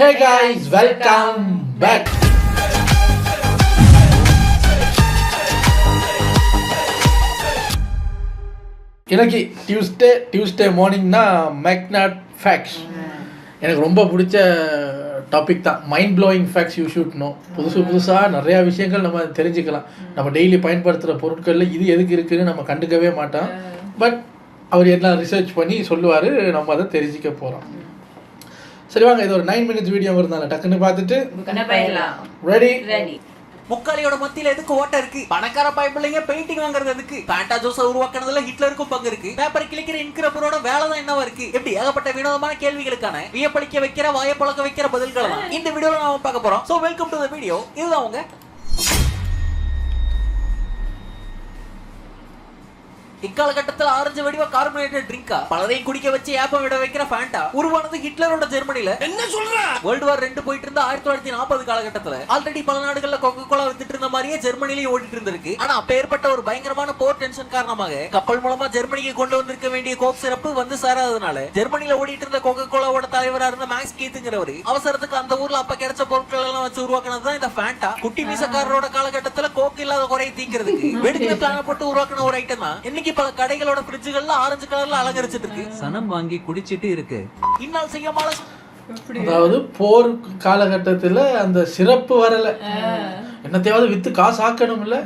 Hey guys, welcome back. இன்னைக்கு Tuesday மார்னிங்னா Meghnad facts. எனக்கு ரொம்ப பிடிச்ச டாபிக் தான். Mind blowing facts you should know. புதுசாக நிறையா விஷயங்கள் நம்ம தெரிஞ்சுக்கலாம். நம்ம டெய்லி பயன்படுத்துகிற பொருட்களில் இது எதுக்கு இருக்குதுன்னு நம்ம கண்டுக்கவே மாட்டோம். பட் அவர் எல்லாம் ரிசர்ச் பண்ணி சொல்லுவார், நம்ம அதை தெரிஞ்சிக்க போகிறோம். சரி வாங்க, இது ஒரு 9 minutes வீடியோ இருந்தாலும் டக்குன்னு பார்த்துட்டு ரெடி. முக்காலியோட மத்தியில எதுக்கு ஓட்ட இருக்கு? பணக்கார பைப்பிள்ளைங்க பெயிண்டிங் வாங்குறது எதுக்கு? பேண்டா ஜோஸை உருவாக்குனதுல ஹிட்லருக்கும் பங்கு இருக்கு. பேப்பர் கிளிக்கிற இன்கிரப்பரோட வேலை தான் என்னவா இருக்கு? எப்படி ஏகப்பட்ட வினோதமான கேள்விகளுக்கான வியப்பளிக்க வைக்கிற வாயப்பழக்க வைக்கிற பதில்களை தான் இந்த வீடியோல நாம பார்க்க போறோம். So welcome to the video. இதுதான் உங்க இக்காலகட்டத்தில் ஆரஞ்சு வடிவ கார்பனேட்டட் ட்ரிங்கா பலரையும் குடிக்க வச்சு ஏப்பம் விட வைக்கிற ஃபேண்டா உருவானது ஹிட்லரோட ஜெர்மனில. என்ன சொல்ற? வேர்ல்டு வார் 2 போயிட்டு இருந்த 1940 காலகட்டத்துல ஆல்ரெடி பல நாடுகள்ல கொக்கோ கோலா வித்துட்டு இருந்த மாதிரியே ஜெர்மனிலேயே ஓடிட்டு இருந்திருக்கு. ஆனா அப்பேற்பட்ட ஒரு பயங்கரமான போர் டென்ஷன் காரணமாக கப்பல் மூலமா ஜெர்மனிக்கு கொண்டு வந்திருக்க வேண்டிய கோக் சிறப்பு வந்து சேராதனால ஜெர்மனில ஓடிட்டு இருந்த கொக்கோ கோலாவோட தலைவரா இருந்த மேக்ஸ் கீத்துங்கிறவரு அவசரத்துக்கு அந்த ஊர்ல அப்ப கிடைச்ச பொருட்கள் எல்லாம் வச்சு உருவாக்குனதுதான் இந்த ஃபேண்டா. குட்டி மீசக்காரரோட காலகட்டத்துல கோக் இல்லாத குறையை தீங்கிறதுக்கு வெடிக்கிற பிளான போட்டு உருவாக்குன ஒரு ஐட்டம் தான் இன்னைக்கு பல கடைகளோட ஃப்ரிட்ஜ்கள்ல ஆரஞ்சு கலர்ல அலங்கரிச்சிட்டு இருக்கு. சனம் வாங்கி குடிச்சிட்டு இருக்கு. இன்னால் செய்யமால அதாவது போர் காலகட்டத்தில் அந்த சிறப்பு வரல, என்னத்தையாவது வித்து காசு ஆக்கணும் இல்ல,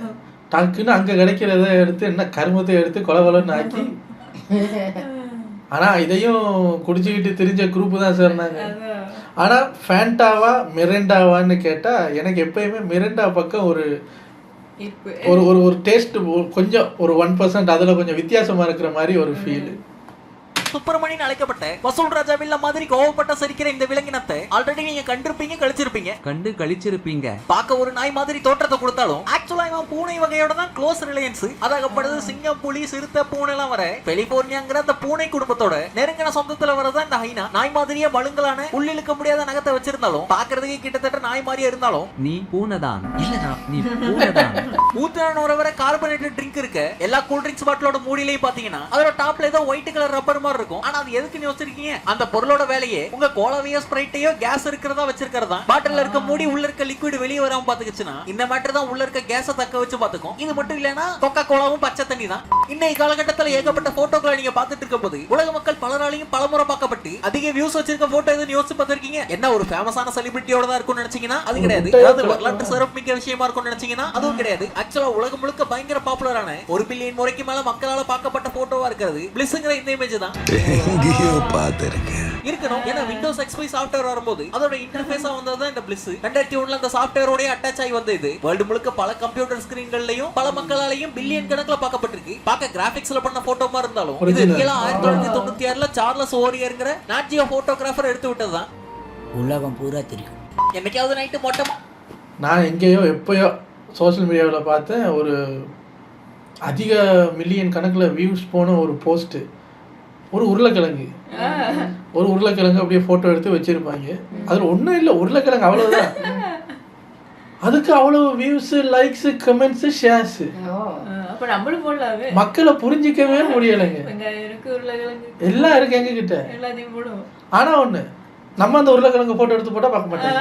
டக்குன்னு அங்க கிடைக்கிறத எடுத்து என்ன கருமத்தை எடுத்து கொலவலன்னு ஆக்கி. ஆனா இதையும் குடிச்சுக்கிட்டு தெரிஞ்ச குரூப் தான் சேர்ந்தாங்க. ஆனா ஃபேண்டாவா மிரண்டாவான்னு கேட்டா எனக்கு எப்பயுமே மிரண்டா பக்கம் ஒரு ஒரு டேஸ்ட் கொஞ்சம் ஒரு 1% அதுல கொஞ்சம் வித்தியாசமா இருக்கிற மாதிரி ஒரு ஃபீல். சுப்பிரமணியன் அழைக்கப்பட்ட வசூல் ராஜா வில்ல மாதிரி கோவப்பட்ட சரிக்கிற இந்த விலங்கினத்தை ஆல்ரெடி நீங்க கண்டிருப்பீங்க, கழிச்சிருப்பீங்க. பார்க்க ஒரு நாய் மாதிரி தோற்றத்தை கொடுத்தாலும் ஆக்சுவலா இவன் பூனை வகையோட தான் க்ளோஸ் ரிலேஷன்ஸ். அதாகப்படுது சிங்கம், புலி, சிறுத்தை, பூனை எல்லாம் வர கலிபோர்னியாங்கிற அந்த பூனை குடும்பத்தோட நெருங்கின சொந்தத்துல வரதான் இந்த ஹைனா. நாய் மாதிரியே மழுங்கலான உள்ளிழுக்க முடியாத நகத்தை வச்சிருந்தாலும் பாக்குறதுக்கு கிட்டத்தட்ட நாய் மாதிரியே இருந்தாலும் நீ பூனைதான். இல்லடா, நீ பூனைதான். ஊத்துறான வர கார்பனேட்டட் ட்ரிங்க் இருக்க எல்லா கூல் ட்ரிங்க்ஸ் பாட்டிலோட மூடிலையும் பாத்தீங்கன்னா அதோட டாப்ல ஏதோ ஒயிட் கலர் ரப்பர் மாதிரி இருக்கும். ஆனா அது எதுக்கு நீ வச்சிருக்கீங்க? அந்த பொருளோட வேலையே உங்க கோலாவையோ ஸ்ப்ரைட்டையோ கேஸ் இருக்கிறதா வச்சிருக்கிறதா. பாட்டில்ல இருக்க மூடி உள்ள இருக்க லிக்விட் வெளியே வராம பாத்துக்கிச்சுன்னா இந்த மேட்டர் தான் உள்ள இருக்க கேஸை தக்க வச்சு பாத்துக்கும். இது மட்டும் இல்லனா கொக்கோ கோலாவும் பச்சை தண்ணி தான். இன்னைக்கு காலகட்டத்தில் ஏகப்பட்ட போட்டோக்களை நீங்க பாத்துட்டு இருக்க போது உலக மக்கள் பலராலையும் பலமுறை பார்க்கப்பட்டு அதிக வியூஸ் வச்சிருக்க போட்டோ எதுன்னு யோசிச்சு பார்த்திருக்கீங்க? என்ன ஒரு ஃபேமஸான செலிபிரிட்டியோட தான் இருக்கும்னு நினைச்சீங்கன்னா அது கிடையாது. அதாவது வரலாற்று சிறப்புமிக்க விஷயமா இருக்கும்னு நினைச்சீங்கன்னா அதுவும் கிடையாது. ஆக்சுவலா உலகம் முழுக்க பயங்கர பாப்புலரான 1 பில்லியன் முறைக்கு மேல மக்களால பார்க்கப்பட்ட போட்டோவா இருக்கிறது பிளிஸ்ங்கிற இந்த இமேஜ் தான். இருக்கணும். ஏன்னா விண்டோஸ் XP சாஃப்ட்வேர் வரும்போது அதோட இன்டர்ஃபேஸா வந்ததுதான் இந்த பிளிஸ். 2001ல அந்த சாஃப்ட்வேரோட அட்டாச் ஆகி வந்தது. இது வேர்ல்டு முழுக்க பல கம்ப்யூட்டர் ஸ்கிரீன்கள்லயும் பல மக்களாலையும் பில்லியன் கணக்குல பார்க்கப்பட்டிருக்கு. பார்க்க கிராபிக்ஸ்ல பண்ண போட்டோ மாதிரி இருந்தாலும் இது ரியலா 1996ல சார்லஸ் ஓரியர்ங்கிற நாட்ஜியோ போட்டோகிராஃபர் எடுத்து விட்டதுதான். உலகம் பூரா தெரியும். என்னைக்காவது நைட்டு மொட்டமா நான் எங்கேயோ எப்பயோ சோஷியல் மீடியாவில் பார்த்தேன், ஒரு அதிக மில்லியன் கணக்கில் வியூஸ் போன ஒரு போஸ்ட்டு. ஒரு உருளைக்கிழங்கு அப்படியே ஃபோட்டோ எடுத்து வச்சுருப்பாங்க. அதில் ஒன்றும் இல்லை, உருளைக்கிழங்கு அவ்வளோதான். அதுக்கு அவ்வளோ வியூஸு, லைக்ஸு, கமெண்ட்ஸு, ஷேர்ஸு. மக்களை புரிஞ்சிக்கவே முடியலைங்க. எல்லாம் இருக்கு எங்ககிட்ட. ஆனால் ஒன்று, நம்ம அந்த உருளைக்கிழங்கு ஃபோட்டோ எடுத்து போட்டால் பார்க்க மாட்டோம்.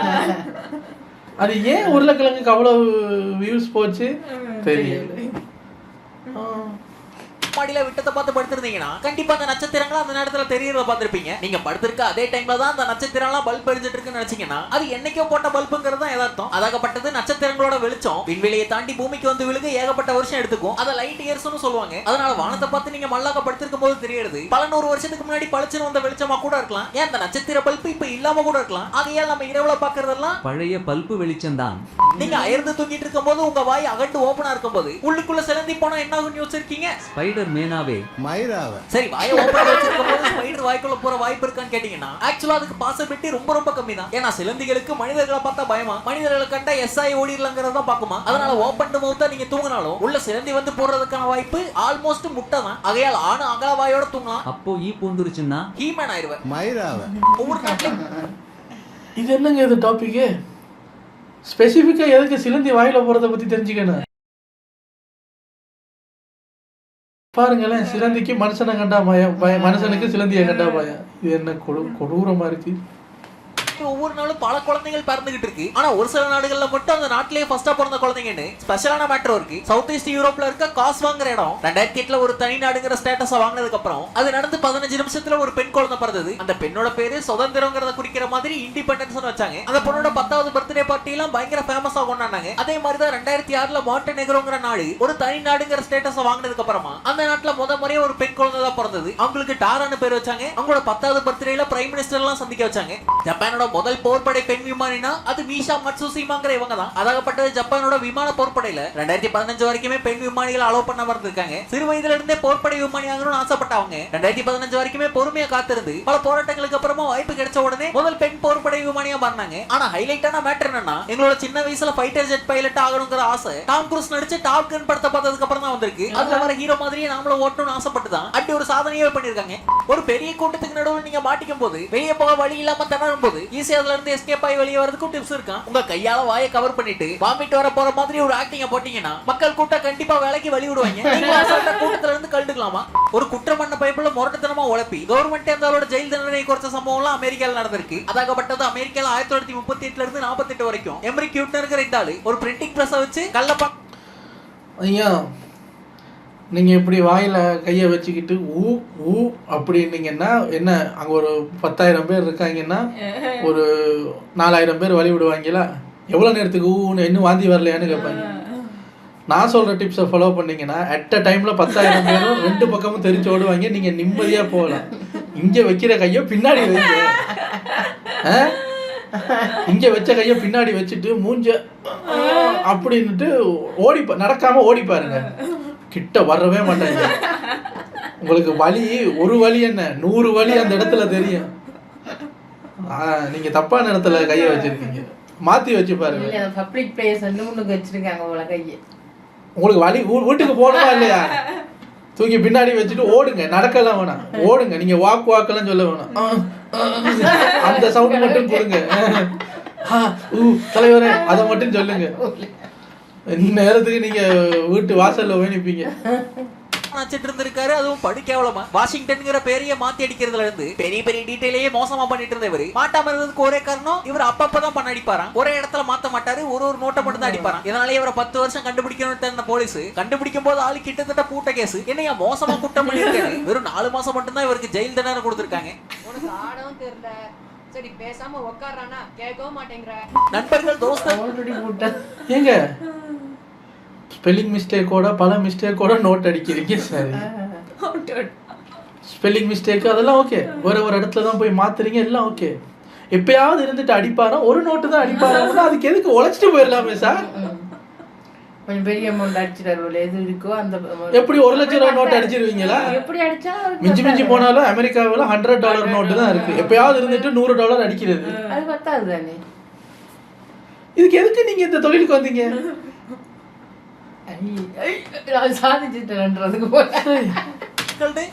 அது ஏன் உருளைக்கிழங்குக்கு அவ்வளோ வியூஸ் போச்சு தெரியல. மாடியில விட்டத்தை பார்த்து படுத்திருந்தீங்கன்னா கண்டிப்பா அந்த நட்சத்திரங்களா அந்த நேரத்துல தெரியறத பார்த்திருப்பீங்க. நீங்க படுத்திருக்க அதே டைம்ல தான் அந்த நட்சத்திரம்லாம் பல்ப் எரிஞ்சிட்டு இருக்குன்னு நினைச்சீங்கன்னா அது என்னைக்கோ போட்ட பல்புங்கிறது தான் எதார்த்தம். அதாகப்பட்டது நட்சத்திரங்களோட வெளிச்சம் விண்வெளியை தாண்டி பூமிக்கு வந்து விழுக ஏகப்பட்ட வருஷம் எடுத்துக்கும். அதை லைட் இயர்ஸ்னு சொல்லுவாங்க. அதனால வானத்தை பார்த்து நீங்க மல்லாக்க படுத்திருக்கும் போது தெரியுது பல 100 வருஷத்துக்கு முன்னாடி பளிச்சுன்னு வந்த வெளிச்சமா கூட இருக்கலாம். ஏன் அந்த நட்சத்திர பல்பு இப்ப இல்லாம கூட இருக்கலாம். ஆகையால் நம்ம இரவுல பாக்குறதெல்லாம் பழைய பல்பு வெளிச்சம் தான். நீங்க அயர்ந்து தூங்கிட்டு இருக்கும் போது உங்க வாய் அகண்டு ஓபனா இருக்கும் போது உள்ளுக்குள்ள சிலந்தி போனா என்ன ஆகும் யோசிச்சிருக்கீங்க? ஸ்பைடர் மேனாவே மயிராவே. சரி, வாயை ஓபனா வச்சிருக்கும் போது ஸ்பைடர் வாய்க்குள்ள போற வாய்ப்பு இருக்கான்னு கேட்டீங்கன்னா ஆக்சுவலா அதுக்கு பாசிபிலிட்டி ரொம்ப ரொம்ப கம்மி தான். ஏன்னா சிலந்திகளுக்கு மனிதர்களை பார்த்தா பயமா, மனிதர்களை கண்டா எஸ்ஐ ஓடிடலாங்கிறத பாக்குமா. அதனால ஓபன் மவுத்தா நீங்க தூங்கினாலும் உள்ள சிலந்தி வந்து போறதுக்கான வாய்ப்பு ஆல்மோஸ்ட் முட்டை தான். ஆகையால் ஆணு அகல வாயோட தூங்கலாம். அப்போ ஈ பூந்துருச்சுன்னா ஹீமன் ஆயிருவேன். மயிராவே. ஒவ்வொரு நாட்டிலும் இது என்னங்க இது டாபிக்கு? ஸ்பெசிஃபிக்காக எதுக்கு சிலந்தி வாயில போறதை பத்தி தெரிஞ்சுக்கணும். பாருங்களேன், சிலந்திக்கு மனுஷனை கண்டா பயம், மனுஷனுக்கு சிலந்தியை கண்டா பயம். இது என்ன கொடூரமா இருக்கு. ஒவ்வொரு நாளும் பல குழந்தைகள் பிறந்துகிட்டு இருக்கு. ஆனா ஒரு சில நாடுகள்ல மட்டும் அந்த நாட்டிலேயே ஃபர்ஸ்டா பிறந்த குழந்தைங்கன்னு ஸ்பெஷலான மேட்டர் இருக்கு. சவுத் ஈஸ்ட் யூரோப்ல இருக்க காஸ்வாங்கிற இடம் 2008 ஒரு தனி நாடுங்கிற ஸ்டேட்டஸ் வாங்கினதுக்கு அப்புறம் அது நடந்து 15 நிமிஷத்துல ஒரு பெண் குழந்தை பிறந்தது. அந்த பெண்ணோட பேரு சுதந்திரங்கிறத குறிக்கிற மாதிரி இண்டிபெண்டன்ஸ் வச்சாங்க. அந்த பொண்ணோட 10வது பர்த்டே பார்ட்டி எல்லாம் பயங்கர ஃபேமஸா கொண்டாடினாங்க. அதே மாதிரி தான் 2006 மாண்டெனெக்ரோங்கிற நாடு ஒரு தனி நாடுங்கிற ஸ்டேட்டஸ் வாங்கினதுக்கு அப்புறமா அந்த நாட்டுல முறையா ஒரு பெண் குழந்தை தான் பிறந்தது. அவங்களுக்கு டாரான்னு பேர் வச்சாங்க. அவங்களோட 10வது பர்த்டேல பிரைம் மினிஸ்டர் எல்லாம் சந்திக்க வச்சாங்க. ஜப்பானோட முதல் போர்படை பெண் விமானினா அது மீஷா மட்சுஷிமாங்கிற இவங்க தான். அதாகப்பட்டது ஜப்பானோட விமான போர்படையில 2015 வரைக்குமே பெண் விமானிகள் அலோவ் பண்ண இருந்திருக்காங்க. சிறு வயதுல இருந்தே போர்படை விமானி ஆகணும்னு ஆசைப்பட்டவங்க 2015 வரைக்குமே பொறுமையா காத்திருந்து பல போராட்டங்களுக்கு அப்புறமா வாய்ப்பு கிடைச்ச உடனே முதல் பெண் போர்படை விமானியா மாறினாங்க. ஆனா ஹைலைட்டான மேட்டர் என்னன்னா எங்களோட சின்ன வயசுல ஃபைட்டர் ஜெட் பைலட் ஆகணுங்கிற ஆசை டாம் க்ரூஸ் நடிச்சு டாப் கன் படத்தை பார்த்ததுக்கு அப்புறம் தான் வந்திருக்கு. அதுல வர ஹீரோ மாதிரியே நாமளும் ஓட்டணும்னு ஆசைப்பட்டு தான் அப்படி ஒரு சாதனையே பண்ணிருக்காங்க. ஒரு பெரிய கூட்டத்துக்கு நடுவில் நீங்க மாட்டிக்கும் போது வெளியே போக வழி இல்லாம திணறும் போது ஈஸியா அதுல இருந்து எஸ்கேப் ஆகி வெளியே வரதுக்கும் டிப்ஸ் இருக்கான். உங்க கையால வாயை கவர் பண்ணிட்டு வாமிட் வர போற மாதிரி ஒரு ஆக்டிங்க போட்டீங்கன்னா மக்கள் கூட்டம் கண்டிப்பா வேலைக்கு வழி விடுவாங்க. கூட்டத்துல இருந்து கழுதுக்கலாமா? ஒரு குற்றம் பண்ண பைப்புல முரட்டுத்தனமா உழப்பி கவர்மெண்ட் அதோட ஜெயில் தண்டனை குறைச்ச சம்பவம் எல்லாம் அமெரிக்கால நடந்திருக்கு. அதாகப்பட்டது அமெரிக்கால 1938 இருந்து 48 வரைக்கும் எம்ரி கியூட்னர்ங்கிற இந்த ஆளு ஒரு பிரிண்டிங் பிரஸ் வச்சு கள்ளப்பா ஐயா நீங்கள் இப்படி வாயில் கையை வச்சுக்கிட்டு ஊ ஊ அப்படின்னீங்கன்னா என்ன, அங்கே ஒரு 10,000 பேர் இருக்காங்கன்னா ஒரு 4,000 பேர் வழி விடுவாங்களா? எவ்வளோ நேரத்துக்கு ஊன்னு இன்னும் வாந்தி வரலையான்னு கேட்பாங்க. நான் சொல்கிற டிப்ஸை ஃபாலோ பண்ணிங்கன்னா அட் அ டைமில் 10,000 பேரும் 2 பக்கமும் தெரிச்சு ஓடுவாங்க. நீங்கள் நிம்மதியாக போகலாம். இங்கே வைக்கிற கையை பின்னாடி வைங்க. இங்கே வச்ச கையை பின்னாடி வச்சுட்டு மூஞ்ச அப்படின்ட்டு நடக்காமல் ஓடி பாருங்க. கிட்ட வரவே மாட்டாங்க. உங்களுக்கு வலி ஒரு வலி என்ன 100 வலி அந்த இடத்துல தெரியும். நீங்க தப்பான இடத்துல கையை வச்சிருக்கீங்க. மாத்தி வச்சு பாருங்க. பப்ளிக் பிளேஸ் முன்னுக்கு வச்சிருக்காங்க உங்கள கையை. உங்களுக்கு வலி வீட்டுக்கு போகணுமா இல்லையா? தூக்கி பின்னாடி வச்சுட்டு ஓடுங்க. நடக்கலாம் வேணாம், ஓடுங்க. நீங்க வாக்கெல்லாம் சொல்ல வேணாம். அந்த சவுண்ட் மட்டும் கொடுங்க. தலைவரே அதை மட்டும் சொல்லுங்க. நேரத்துக்கு நீங்க வீட்டு வாசல்ல போய் நிப்பீங்க. இருந்திருக்காரு. அதுவும் படிக்கவலமா வாஷிங்டன்ங்கிற பேரையே மாத்தி அடிக்கிறதுல இருந்து பெரிய பெரிய டீடைலையே மோசமா பண்ணிட்டு இருந்தவர். மாட்டாம இருந்ததுக்கு ஒரே காரணம் இவர் அப்பப்பதான் பண்ண அடிப்பாராம். ஒரே இடத்துல மாத்த மாட்டாரு, ஒரு நோட்டை மட்டும் தான் அடிப்பாராம். இதனால இவரை 10 வருஷம் கண்டுபிடிக்கணும்னு போலீஸ் கண்டுபிடிக்கும் போது ஆளு கிட்டத்தட்ட பூட்ட கேஸ். என்னையா மோசமா குற்றம் பண்ணிருக்காரு. வெறும் 4 மாசம் மட்டும் தான் இவருக்கு ஜெயில் தண்டனை கொடுத்திருக்காங்க. சரி பேசாம உட்கார்றானா கேட்கவும் மாட்டேங்கற. நண்பர்கள் தோஸ்தர் ஆல்ரெடி கூட்ட ஏங்க ஸ்பெல்லிங் மிஸ்டேக்கோட பல மிஸ்டேக்கோட நோட் அடிக்கிறீங்க. சரி, ஸ்பெல்லிங் மிஸ்டேக் அதெல்லாம் ஓகே. ஒரு இடத்துல தான் போய் மாத்துறீங்க, எல்லாம் ஓகே. எப்பயாவது இருந்துட்டு அடிப்பாரா, ஒரு நோட்டு தான் அடிப்பாரா, அதுக்கு எதுக்கு உழைச்சிட்டு போயிடலாமே சார். கொஞ்சம் பெரிய அமௌண்ட் அடிச்சிட்டாரு. எது இருக்கோ அந்த எப்படி 1 லட்சம் ரூபாய் நோட் அடிச்சிருவீங்களா? எப்படி அடிச்சா மிஞ்சி போனாலும் அமெரிக்காவில் $100 நோட்டு தான் இருக்கு. எப்பயாவது இருந்துட்டு $100 அடிக்கிறது அது பத்தாது தானே. இதுக்கு எதுக்கு நீங்க இந்த தொழிலுக்கு வந்தீங்க? சாதிச்சுட்டுன்றதுக்கு போல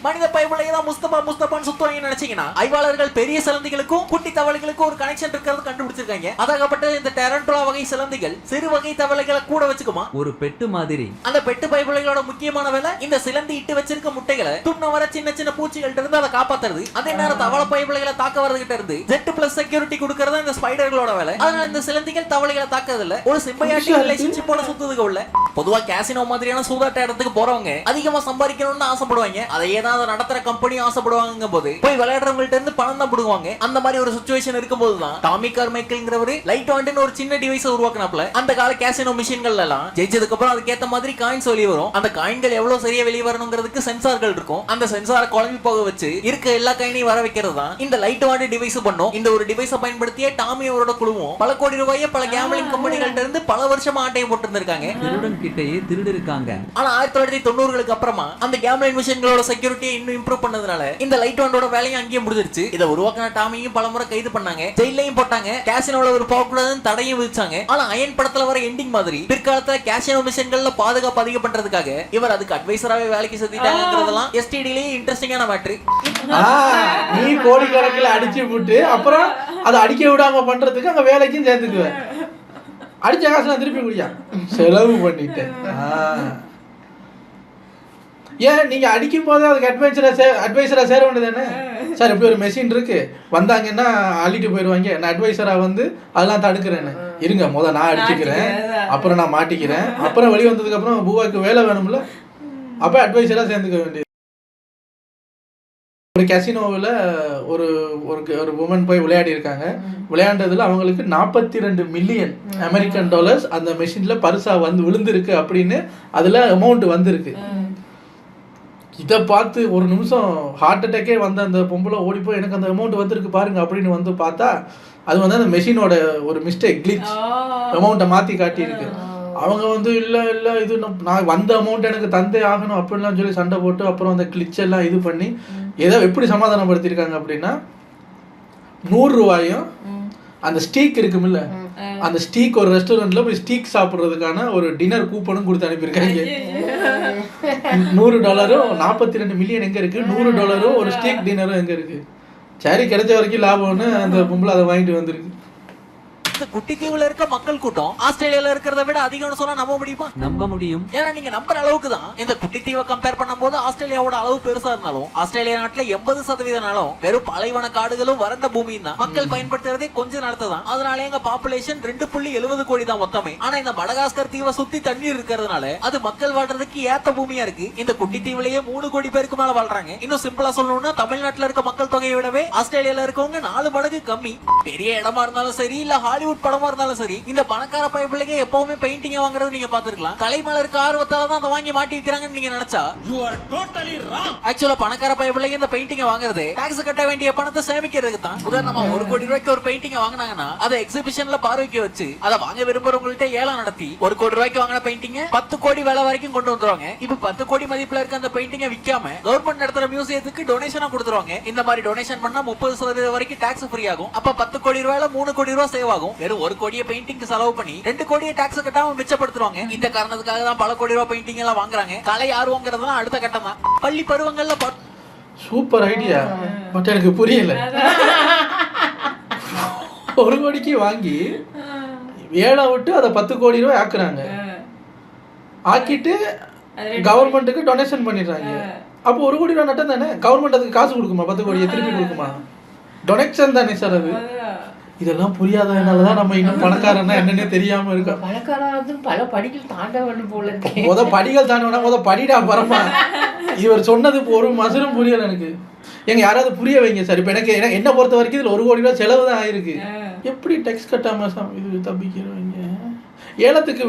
மனித பயமுலையா முஸ்தபான்னு சுத்துவாங்க நினைச்சீங்கன்னா ஆய்வாளர்கள் பெரிய சிலந்திகளுக்கும் குட்டி தவளைகளுக்கும் ஒரு கனெக்ஷன் இருக்கிறது கண்டுபிடிச்சிருக்காங்க. அதாகப்பட்ட இந்த டெரண்டோலா வகை சிலந்திகள் சிறு வகை தவளைகளை கூட வச்சுக்குமா ஒரு பெட்டு மாதிரி. அந்த பெட்டு பயமுலைகளோட முக்கியமான வேலை இந்த சிலந்தி இட்டு வச்சிருக்க முட்டைகளை துண்ண வர சின்ன சின்ன பூச்சிகள்ட்ட இருந்து அதை காப்பாத்துறது. அதே நேரம் தவளை பயமுலைகளை தாக்க வரதுகிட்ட இருந்து Z+ செக்யூரிட்டி கொடுக்கறது இந்த ஸ்பைடர்களோட வேலை. அதனால இந்த சிலந்திகள் தவளைகளை தாக்குறது இல்ல, ஒரு சிம்பயாட்டிக் ரிலேஷன்ஷிப்போட சுத்துதுக்கு உள்ள. பொதுவா கேசினோ மாதிரியான சூதாட்ட இடத்துக்கு போறவங்க அதிகமா சம்பாதிக்கணும்னு ஆசைப்படுவாங்க. அதையே தான் அதை நடத்துற கம்பெனி ஆசைப்படுவாங்க போது போய் விளையாடுறவங்கள்ட்ட இருந்து பணம் தான் போடுவாங்க. அந்த மாதிரி ஒரு சிச்சுவேஷன் இருக்கும்போது தான் டாமி கார்மைக்கேல்ங்கிறவரு லைட் வாண்ட்னு ஒரு சின்ன டிவைஸ் உருவாக்குனாப்ல. அந்த கால கேசினோ மிஷின்கள் எல்லாம் ஜெயிச்சதுக்கு அப்புறம் அதுக்கேத்த மாதிரி காயின்ஸ் வெளியே வரும். அந்த காயின்கள் எவ்வளவு சரியா வெளியே வரணுங்கிறதுக்கு சென்சார்கள் இருக்கும். அந்த சென்சாரை குழம்பி போக வச்சு இருக்க எல்லா காயினையும் வர வைக்கிறது தான் இந்த லைட் வாண்ட் டிவைஸ் பண்ணும். இந்த ஒரு டிவைஸை பயன்படுத்தியே டாமி அவரோட குழுவும் பல கோடி ரூபாயை பல கேம்லிங் கம்பெனிகள்ட்ட இருந்து பல வருஷமா ஆட்டையை போட்டு இருந்திருக்காங்க. திருடன் கிட்டேயே திருடு இருக்காங்க. ஆனா 1990களுக்கு அப்புறமா அந்த கேம்லிங் மிஷின்களோட செக்யூரிட்டி இன்னும் இம்ப்ரூவ் பண்ணதுனால இந்த லைட் வாண்டோட வேலையும் அங்கேயே முடிஞ்சிருச்சு. இதை உருவாக்கின டாமியும் பலமுறை கைது பண்ணாங்க, ஜெயிலையும் போட்டாங்க, கேசினோல ஒரு போகக்கூடாதுன்னு தடையும் விதிச்சாங்க. ஆனா அயன் படத்துல வர எண்டிங் மாதிரி பிற்காலத்துல கேசினோ மிஷன்கள்ல பாதுகாப்பு அதிகம் பண்றதுக்காக இவர் அதுக்கு அட்வைசராவே வேலைக்கு சேர்த்துட்டாங்கிறதெல்லாம் எஸ்டிடிலேயே இன்ட்ரெஸ்டிங்கான மேட்ரு. நீ கோடிக்கணக்கில் அடிச்சு விட்டு அப்புறம் அதை அடிக்க விடாம பண்றதுக்கு அங்க வேலைக்கும் சேர்த்துக்குவேன். அடிச்ச காசு நான் திருப்பி குடியா செலவு பண்ணிட்டேன். ஏன் நீங்க அடிக்கும் போது அதுக்கு அட்வைசரா சேர வேண்டியதானே? சார் இப்படி ஒரு மெஷின் இருக்கு, வந்தாங்கன்னா அள்ளிட்டு போயிடுவாங்க, நான் அட்வைசராக வந்து அதெல்லாம் தடுக்கிறேன்னு. இருங்க நான் அடிச்சுக்கிறேன், அப்புறம் நான் மாட்டிக்கிறேன், அப்புறம் வெளியே வந்ததுக்கப்புறம் பூவாக்கு வேலை வேணும்ல, அப்போ அட்வைசராக சேர்ந்துக்க வேண்டியது. ஒரு கேசினோவில் ஒரு ஒரு உமன் போய் விளையாடி இருக்காங்க. விளையாண்டதுல அவங்களுக்கு 42 மில்லியன் அமெரிக்கன் டாலர்ஸ் அந்த மெஷினில் பரிசாக வந்து விழுந்திருக்கு அப்படின்னு அதில் அமௌண்ட் வந்திருக்கு. இதை பார்த்து ஒரு நிமிஷம் ஹார்ட் அட்டாக்கே வந்த அந்த பொம்பளை ஓடி போய் எனக்கு அந்த அமௌண்ட் வந்திருக்கு பாருங்க அப்படின்னு வந்து பார்த்தா அது வந்து அந்த மெஷினோட ஒரு மிஸ்டேக், கிளிச், அமௌண்ட்டை மாற்றி காட்டியிருக்கு. அவங்க வந்து இல்லை இது நான் வந்த அமௌண்ட் எனக்கு தந்தே ஆகணும் அப்படின்லாம் சொல்லி சண்டை போட்டு அப்புறம் அந்த கிளிச் எல்லாம் இது பண்ணி ஏதோ எப்படி சமாதானப்படுத்தியிருக்காங்க அப்படின்னா 100 ரூபாயும் அந்த ஸ்டீக் இருக்குமில்ல, அந்த ஸ்டீக் ஒரு ரெஸ்டாரண்ட்ல போய் ஸ்டீக் சாப்பிட்றதுக்கான ஒரு டின்னர் கூப்பனும் கொடுத்து அனுப்பியிருக்காங்க. $100 42 மில்லியன் எங்க இருக்கு, $100 ஒரு ஸ்டீக் டின்னரும் எங்க இருக்கு. சரி கிடைச்ச வரைக்கும் லாபம்னு அந்த பொம்பளை அதை வாங்கிட்டு வந்திருக்கு. இந்த குட்டி தீவுல இருக்க மக்கள் கூட்டம் ஆஸ்திரேலியால இருக்கிறத விட அதிகம்னு சொன்னா நம்ப முடியுமா? நம்ப முடியும். ஏன்னா நீங்க நம்புற அளவுக்கு தான் இந்த குட்டி தீவை கம்பேர் பண்ணும்போது ஆஸ்திரேலியாவோட அளவு பெருசா இருந்தாலும் ஆஸ்திரேலியா நாட்டுல 80% நாளும் வெறும் பாலைவன காடுகளும் வறண்ட பூமியும் தான். மக்கள் பயன்படுத்துறதே கொஞ்ச நாளத்தை தான். அதனால எங்க பாப்புலேஷன் 2.70 கோடி தான் மொத்தமே. ஆனா இந்த மடகாஸ்கர் தீவை சுத்தி தண்ணீர் இருக்கிறதுனால அது மக்கள் வாழ்றதுக்கு ஏத்த பூமியா இருக்கு. இந்த குட்டி தீவுலயே 3 கோடி பேருக்கு மேல வாழ்றாங்க. இன்னும் சிம்பிளா சொல்லணும்னா தமிழ்நாட்டுல இருக்க மக்கள் தொகையை விடவே ஆஸ்திரேலியால இருக்கவங்க 4 மடங்கு கம்மி. பெரிய இடமா இருந்தாலும் சரி, இல்ல ஹாலிவுட் படமா இருந்தாலும் சரி, இந்த பணக்கார பையப்பிள்ளைங்க எப்பவுமே பெயிண்டிங் வாங்குறது நீங்க பாத்துருக்கலாம். கலை மேல இருக்க ஆர்வத்தால தான் அதை வாங்கி மாட்டி வைக்கிறாங்கன்னு நீங்க நினைச்சா you are totally wrong. ஆக்சுவலா பணக்கார பையப்பிள்ளைங்க இந்த பெயிண்டிங் வாங்குறது டாக்ஸ் கட்ட வேண்டிய பணத்தை சேமிக்கிறதுக்கு தான். உதாரணமா 1 கோடி ரூபாய்க்கு ஒரு பெயிண்டிங் வாங்கினாங்கன்னா அதை எக்ஸிபிஷன்ல பார்வைக்கு வச்சு அதை வாங்க விரும்புறவங்கள்ட்ட ஏலம் நடத்தி 1 கோடி ரூபாய்க்கு வாங்கின பெயிண்டிங் 10 கோடி விலை வரைக்கும் கொண்டு வந்துருவாங்க. இப்ப 10 கோடி மதிப்புல இருக்க அந்த பெயிண்டிங்கை விற்காம கவர்மெண்ட் நடத்துற மியூசியத்துக்கு டொனேஷனா கொடுத்துருவாங்க. இந்த மாதிரி டொனேஷன் பண்ணா 30% வரைக்கும் டாக்ஸ் ஃப்ரீ ஆகும். அப்ப 10 கோடி ரூபாயில 3 கோடி ரூபாய் சேவ் ஆகும். வெறும் 1 கோடியை பெயிண்டிங் செலவு பண்ணி 2 கோடியை டாக்ஸ் கட்டாம மிச்சப்படுத்துவாங்க. இந்த காரணத்துக்காக தான் பல கோடி ரூபாய் பெயிண்டிங் எல்லாம் வாங்குறாங்க. கலை ஆர்வங்கிறதுலாம் அடுத்த கட்டம் தான். பள்ளி பருவங்கள்ல சூப்பர் ஐடியா, பட் எனக்கு புரியல. 1 கோடிக்கு வாங்கி ஏழை விட்டு அதை 10 கோடி ரூபாய் ஆக்குறாங்க. ஆக்கிட்டு கவர்மெண்ட்டுக்கு டொனேஷன் பண்ணிடுறாங்க. அப்போ 1 கோடி ரூபாய் நட்டம் தானே. கவர்மெண்ட் அதுக்கு காசு கொடுக்குமா? 10 கோடியை திருப்பி கொடுக்குமா? டொனேஷன் தானே சார் அது. இதெல்லாம் புரியாததுனாலதான் நம்ம இன்னும் பணக்காரன்னா என்னன்னே தெரியாம இருக்கோம். பணக்காரன் பல படிகள் தாண்ட வேண்டும் போல இருக்கு. படிகள் தாண்ட படிடா பரமா. இவர் சொன்னது ஒரு மசரும் புரியல எனக்கு. எங்க யாராவது புரிய வைங்க சார். இப்ப எனக்கு என்ன பொறுத்த வரைக்கும் இதுல 1 கோடி ரூபாய் செலவு தான் ஆயிருக்கு. எப்படி டேக்ஸ் கட்டாம இது தப்பிக்கிறவங்க? ஏலத்துக்கு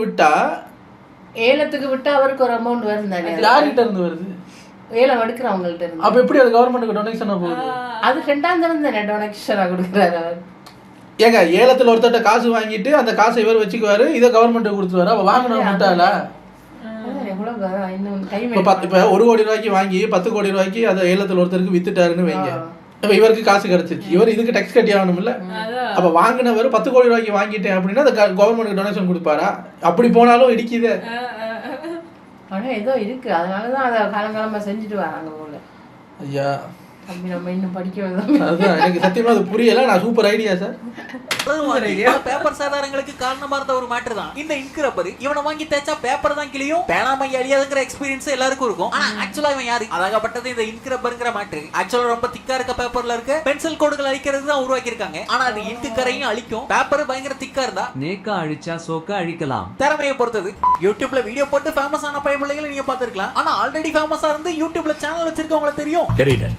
விட்டா அவருக்கு ஒரு அமௌண்ட் வரும் தானே. யார்கிட்ட இருந்து வருது? ஏலம் எடுக்கிறவங்கள்ட்ட இருந்து. அப்ப எப்படி அது கவர்மெண்ட்டுக்கு டொனேஷனா போகுது? அது 2ஆம் தரம் தானே டொனேஷனா கொடுக்குறாரு அவர். ஏங்க ஏலத்தில் ஒருத்தட்ட காசு வாங்கிட்டு அந்த காசை இவர் வச்சுக்குவாரு, இதை கவர்மெண்ட் கொடுத்துருவாரு. அப்ப வாங்கினவங்க விட்டால இப்ப 1 கோடி ரூபாய்க்கு வாங்கி 10 கோடி ரூபாய்க்கு அதை ஏலத்தில் ஒருத்தருக்கு வித்துட்டாருன்னு வைங்க. இப்ப இவருக்கு காசு கிடைச்சிருச்சு, இவர் இதுக்கு டேக்ஸ் கட்டி ஆகணும் இல்ல. அப்ப வாங்கினவர் 10 கோடி ரூபாய்க்கு வாங்கிட்டேன் அப்படின்னா அந்த கவர்மெண்ட் டொனேஷன் கொடுப்பாரா? அப்படி போனாலும் இடிக்குது. ஆனா ஏதோ இருக்கு, அதனாலதான் அதை காலங்காலமா செஞ்சுட்டு வராங்க போல. ஐயா நம்ம இன்னும் படிக்க அதுதான் எனக்கு சத்தியமா அது புரியல. நான் சூப்பர் ஐடியா சார். பேப்பர் சாதாரங்களுக்கு காரணமா இருந்த ஒரு மேட்டர் தான் இந்த இங்க் ரப்பர். இவனை வாங்கி தேய்ச்சா பேப்பர் தான் கிளியும், பேனாமை அழியாதுங்கிற எக்ஸ்பீரியன்ஸ் எல்லாருக்கும் இருக்கும். ஆனா ஆக்சுவலா இவன் யாரு? அதாகப்பட்டது இந்த இங்க் ரப்பர்ங்கிற மேட்டர். ஆக்சுவலா ரொம்ப திக்கா இருக்க பேப்பர்ல இருக்க பென்சில் கோடுகள் அழிக்கிறது தான் உருவாக்கி இருக்காங்க. ஆனா அது இங்க் கரையும் அழிக்கும். பேப்பர் பயங்கர திக்கா இருந்தா நேக்கா அழிச்சா சோக்கா அழிக்கலாம். திறமையை பொறுத்தது. யூடியூப்ல வீடியோ போட்டு ஃபேமஸ் ஆன பையன்களை நீங்க பாத்துருக்கலாம். ஆனா ஆல்ரெடி ஃபேமஸா இருந்து யூடியூப்ல சேனல் வச்சிருக்கவங்கள தெரியும்.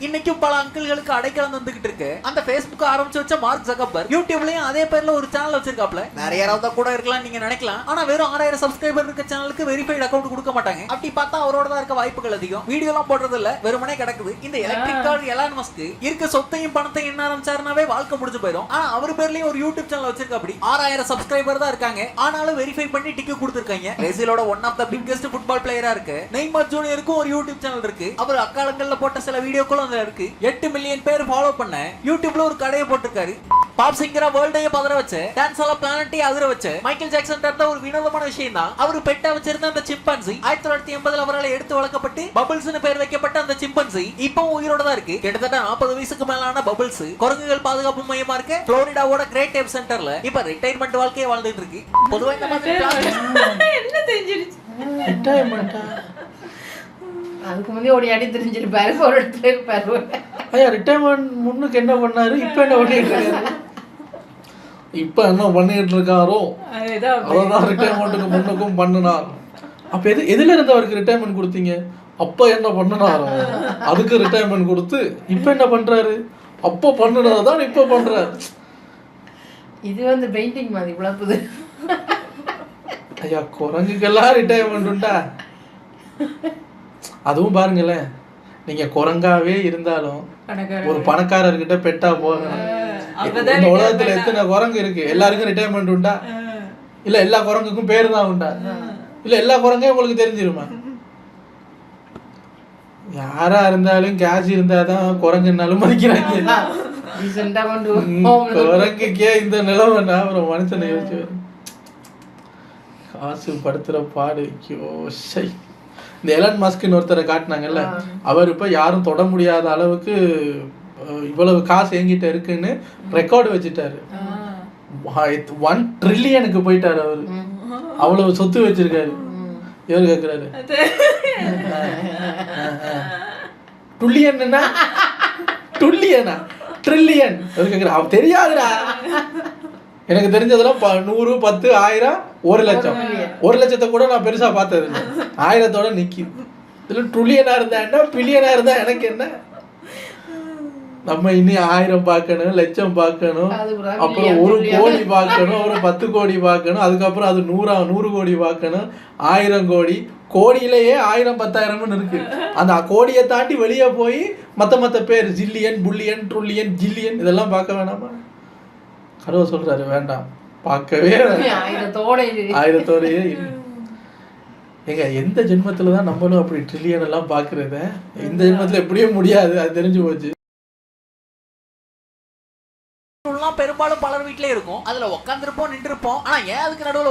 இன்னைக்கு பல அங்கிள்களுக்கு அடைக்கலம் தந்துகிட்டு இருக்கு. அந்த Facebook ஆரம்பிச்சு வச்ச மார்க் ஜக்கர்பர்க் யூடியூப்லயும் அதே பேர்ல ஒரு சேனல் வச்சிருக்காப்ல. நிறைய யாராவது கூட இருக்கலாம் நீங்க நினைக்கலாம். ஆனா வெறும் 6000 சப்ஸ்கிரைபர் இருக்க சேனலுக்கு வெரிஃபைட் அக்கவுண்ட் கொடுக்க மாட்டாங்க. அப்படி பார்த்தா அவரோட தான் இருக்க வாய்ப்புகள் அதிகம். வீடியோ எல்லாம் போடுறது இல்ல, வெறுமனே கிடக்குது. இந்த எலக்ட்ரிக் கார் எலான் மஸ்க் இருக்க சொத்தையும் பணத்தையும் என்ன ஆரம்பிச்சாருனாவே வாழ்க்கை முடிஞ்சு போயிடும். ஆனா அவர் பேர்லயும் ஒரு யூடியூப் சேனல் வச்சிருக்க. அப்படி 6000 சப்ஸ்கிரைபர் தான் இருக்காங்க. ஆனாலும் வெரிஃபை பண்ணி டிக்கெட் கொடுத்திருக்காங்க. பிரேசிலோட one of the biggest football பிளேயரா இருக்கு நெய்மர் ஜூனியருக்கும் ஒரு யூடியூப் சேனல் இருக்கு. அவர் அக்காலங்கள்ல போட்ட சில வீடியோக்களும் அதுல இருக்கு. 8 மில்லியன் பேர் ஃபாலோ பண்ண யூடியூப்ல ஒரு கடையை போட்டிருக்காரு. பாப் சிங்கரா வேர்ல்டையே பதற வச்ச, டான்ஸ் ஆல பிளானட்டை அதிர வச்ச மைக்கேல் ஜாக்சன் தந்த ஒரு வினோதமான விஷயம் தான் அவர் பெட்டா வச்சிருந்த அந்த சிம்பன்சி 1980 அவரால் எடுத்து வளர்க்கப்பட்டு பபிள்ஸ்னு பேர் வைக்கப்பட்ட அந்த சிம்பன்சி இப்போ உயிரோட தான் இருக்கு. கிட்டத்தட்ட 40 வயசுக்கு மேலான பபிள்ஸ் குரங்குகள் பாதுகாப்பு மையமா இருக்க புளோரிடாவோட கிரேட் டேப் சென்டர்ல இப்ப ரிட்டையர்மெண்ட் வாழ்க்கையை வாழ்ந்துட்டு இருக்கு. பொதுவா இந்த மாதிரி என்ன தெரிஞ்சிருச்சு ரிட்டையர்மெண்டா? அதுக்கு முன்னே ஓடி அடி தெரிஞ்சிருப்பாரு, ஒரு இடத்துல இருப்பாரு. ஐயா ரிட்டையர்மெண்ட் முன்னுக்கு என்ன பண்ணாரு, இப்போ என்ன பண்ணிட்டு இருக்காரு? இப்போ என்ன பண்ணிட்டு இருக்காரோ அதான் ரிட்டையர்மெண்ட்டுக்கு முன்னுக்கும் பண்ணினார். அப்போ எதுல இருந்து அவருக்கு ரிட்டையர்மெண்ட் கொடுத்தீங்க? அப்போ என்ன பண்ணினாரோ அதுக்கு ரிட்டையர்மெண்ட் கொடுத்து இப்போ என்ன பண்றாரு? அப்போ பண்ணினதான் இப்போ பண்றாரு. இது வந்து பெயிண்டிங் மாதிரி குழப்புது. ஐயா குரங்குக்கெல்லாம் ரிட்டையர்மெண்ட் உண்டா? அதுவும் பாருங்களேன், நீங்க குரங்காவே இருந்தாலும் ஒரு பணக்காரர்கிட்ட பெட்டா போகணும். இந்த உலகத்துல எத்தனை குரங்கு இருக்கு? எல்லாருக்கும் ரிட்டையர்மெண்ட் உண்டா? இல்ல எல்லா குரங்குக்கும் பேரு தான் உண்டா? இல்ல எல்லா குரங்கையும் உங்களுக்கு தெரிஞ்சிருமா? யாரா இருந்தாலும் கேஷ் இருந்தாதான் குரங்குனாலும் மதிக்கிறாங்க. குரங்குக்கே இந்த நிலைமைன்னா அப்புறம் மனுஷனை யோசிச்சு காசு படுத்துற பாடு. இந்த எலன் மஸ்க்னு ஒருத்தரை காட்டினாங்கல்ல, அவர் இப்ப யாரும் தொட முடியாத அளவுக்கு இவ்வளவு காசு என்கிட்ட இருக்குன்னு ரெக்கார்டு வச்சுட்டாரு. 1 ட்ரில்லியனுக்கு போயிட்டாரு அவரு. அவ்வளவு சொத்து வச்சிருக்காரு. இவர் கேக்குறாரு டுல்லியன்னா டுல்லியனா ட்ரில்லியன். இவர் கேக்குறாரு அவ தெரியாதுடா, எனக்கு தெரிஞ்சதெல்லாம் 100, 10, 1000, 1 லட்சம். 1 லட்சத்தை கூட நான் பெருசா பார்த்தது இல்லை, 1000தோட நிக்குது. இதுல ட்ரில்லியனா இருந்தா என்ன, பில்லியனா இருந்தா எனக்கு என்ன? நம்ம இன்னும் 1000 பார்க்கணும், லட்சம் பார்க்கணும், அப்புறம் 1 கோடி பார்க்கணும், அப்புறம் 10 கோடி பார்க்கணும், அதுக்கப்புறம் அது 100 கோடி பார்க்கணும், 1000 கோடி. கோடியிலேயே 1000, 10,000 இருக்கு. அந்த கோடியை தாண்டி வெளியே போய் மத்த பேர் ஜில்லியன், புல்லியன், ட்ரில்லியன், ஜில்லியன் இதெல்லாம் பார்க்க வேணாமா? கடவுள் சொல்றாரு வேண்டாம், பார்க்கவே 1000தோடையே இரு. ஏங்க எந்த ஜென்மத்துலதான் நம்மளும் அப்படி ட்ரில்லியன் எல்லாம் பாக்குறத? இந்த ஜென்மத்துல எப்படியே முடியாது, அது தெரிஞ்சு போச்சு. பெரும்பாலும் பலர் வீட்லயே இருக்கும். அதுல உட்கார்ந்திருப்போம், நின்றுப்போம். ஆனா ஏன் அதுக்கு நடுவுல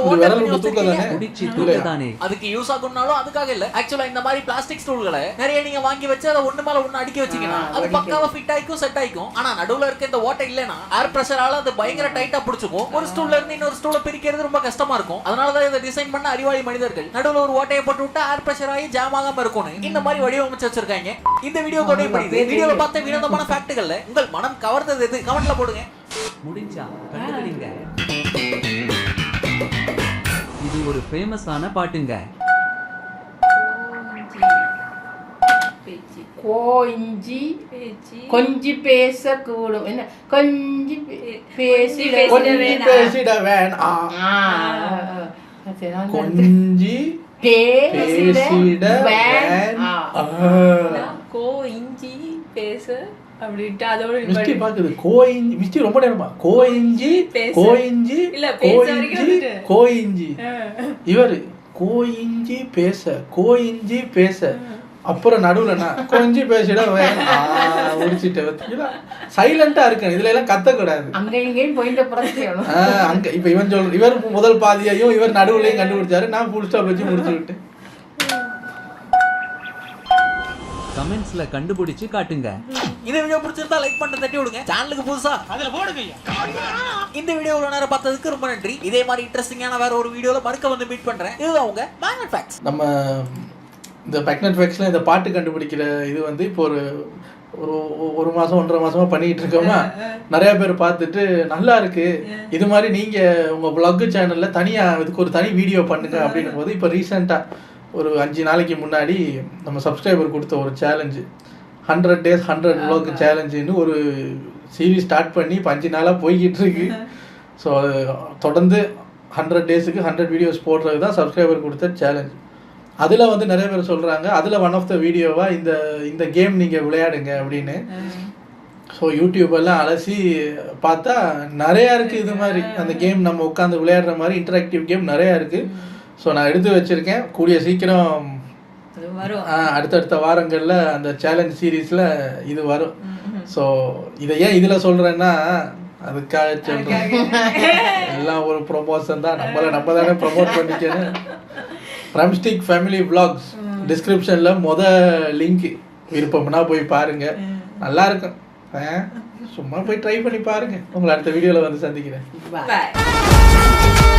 அதுக்கு யூஸ் ஆகும்னாலும் அதுக்காக இல்ல. ஆக்சுவலா இந்த மாதிரி பிளாஸ்டிக் ஸ்டூல்களை நிறைய நீங்க வாங்கி வச்சு அதை ஒண்ணு மேல ஒண்ணு அடுக்கி வச்சீங்கன்னா அது பக்காவா ஃபிட் ஆயிக்கும், செட் ஆயிக்கும். ஆனா நடுவுல இருக்க இந்த ஓட்டை இல்லைன்னா ஏர் பிரஷரால அது பயங்கர டைட்டா பிடிச்சுக்கும். ஒரு ஸ்டூல்ல இருந்து இன்னொரு ஸ்டூல பிரிக்கிறது ரொம்ப கஷ்டமா இருக்கும். அதனாலதான் இதை டிசைன் பண்ண அறிவாளி மனிதர்கள் நடுவுல ஒரு ஓட்டையை போட்டு விட்டு ஏர் பிரஷர் ஆகி ஜாம் ஆகாம இருக்கும் இந்த மாதிரி வடிவமைச்சு வச்சிருக்காங்க. இந்த வீடியோ தொடங்கி படிது. வீடியோல பார்த்த வினோதமான ஃபேக்ட்கள்ல உங்கள் மனம் கவர்ந்தது எது? கமெண்ட்ல போடுங்க. முடிஞ்சா கண்டுபிடிங்க. இது ஒரு ஃபேமஸான பாட்டுங்க. கொஞ்சி பேச கூடும். என்ன கொஞ்சி பேசிட வேணாம், கொஞ்சி பேசிட கோயிஞ்சி பேச அப்படின்ட்டு அதோட மிஸ்டி பாக்குது. கோயிஞ்சி மிஸ்டி ரொம்ப நேரமா கோயிஞ்சி கோயிஞ்சி கோயிஞ்சி கோயிஞ்சி. இவரு கோயிஞ்சி பேச, கோயிஞ்சி பேச. அப்புறம் நடுவுலண்ணா கொஞ்சி பேசிட முடிச்சுட்டு சைலண்டா இருக்கேன். இதுல எல்லாம் கத்தக்கூடாது. அங்க இங்கேயும் போயிட்டு அங்க இப்ப இவன் சொல்ற இவர் முதல் பாதியையும் இவர் நடுவுலையும் கண்டுபிடிச்சாரு. நான் ஃபுல் ஸ்டாப் வச்சு முடிச்சு விட்டேன். கமெண்ட்ஸ்ல கண்டுபிடிச்சு காட்டுங்க. இந்த வீடியோ பிடிச்சிருந்தா லைக் பண்ணி தட்டி விடுங்க. சேனலுக்கு புதுசா அதுல போடுங்க. இந்த வீடியோ இவ்வளவு நேரம் பார்த்ததுக்கு ரொம்ப நன்றி. இதே மாதிரி இன்ட்ரெஸ்டிங்கான வேற ஒரு வீடியோல மறுக்க வந்து மீட் பண்றேன். இதுதான் உங்க மேக்னெட் ஃபேக்ட்ஸ். நம்ம இந்த மேக்னெட் ஃபேக்ட்ஸ்ல இந்த பாட்டு கண்டுபிடிக்கிற இது வந்து இப்போ ஒரு மாசம் 1.5 மாசமா பண்ணிட்டு இருக்கோமா. நிறைய பேர் பார்த்துட்டு நல்லா இருக்கு, இது மாதிரி நீங்க உங்க vlog சேனல்ல தனியா இதுக்கு ஒரு தனி வீடியோ பண்ணுங்க அப்படின்னும் போது இப்போ ரீசெண்டா ஒரு 5 நாளைக்கு முன்னாடி நம்ம சப்ஸ்கிரைபர் கொடுத்த ஒரு சேலஞ்சு 100 days 100 vlog சேலஞ்சுன்னு ஒரு சீரீஸ் ஸ்டார்ட் பண்ணி இப்போ 5 நாளாக போய்கிட்டு இருக்கு. ஸோ தொடர்ந்து 100 daysக்கு 100 வீடியோஸ் போடுறது தான் சப்ஸ்கிரைபர் கொடுத்த சேலஞ்ச். அதில் வந்து நிறைய பேர் சொல்கிறாங்க அதில் ஒன் ஆஃப் த வீடியோவாக இந்த கேம் நீங்கள் விளையாடுங்க அப்படின்னு. ஸோ யூடியூபெல்லாம் அலசி பார்த்தா நிறையா இருக்குது இது மாதிரி. அந்த கேம் நம்ம உட்காந்து விளையாடுற மாதிரி இன்டராக்டிவ் கேம் நிறையா இருக்குது. ஸோ நான் எடுத்து வச்சுருக்கேன். கூடிய சீக்கிரம் அடுத்தடுத்த வாரங்களில் அந்த சேலஞ்ச் சீரீஸில் இது வரும். ஸோ இதை ஏன் இதில் சொல்கிறேன்னா அதுக்காக சொல்கிறேன். எல்லாம் ஒரு ப்ரொமோஷன் தான். நம்ம தானே ப்ரொமோட் பண்ணிக்கணும். ட்ரம்ஸ்டிக் ஃபேமிலி vlogs டிஸ்கிரிப்ஷனில் லிங்க் விருப்பம்னா போய் பாருங்கள், நல்லா இருக்கும். சும்மா போய் ட்ரை பண்ணி பாருங்கள். உங்களை அடுத்த வீடியோவில் வந்து சந்திக்கிறேன். Bye.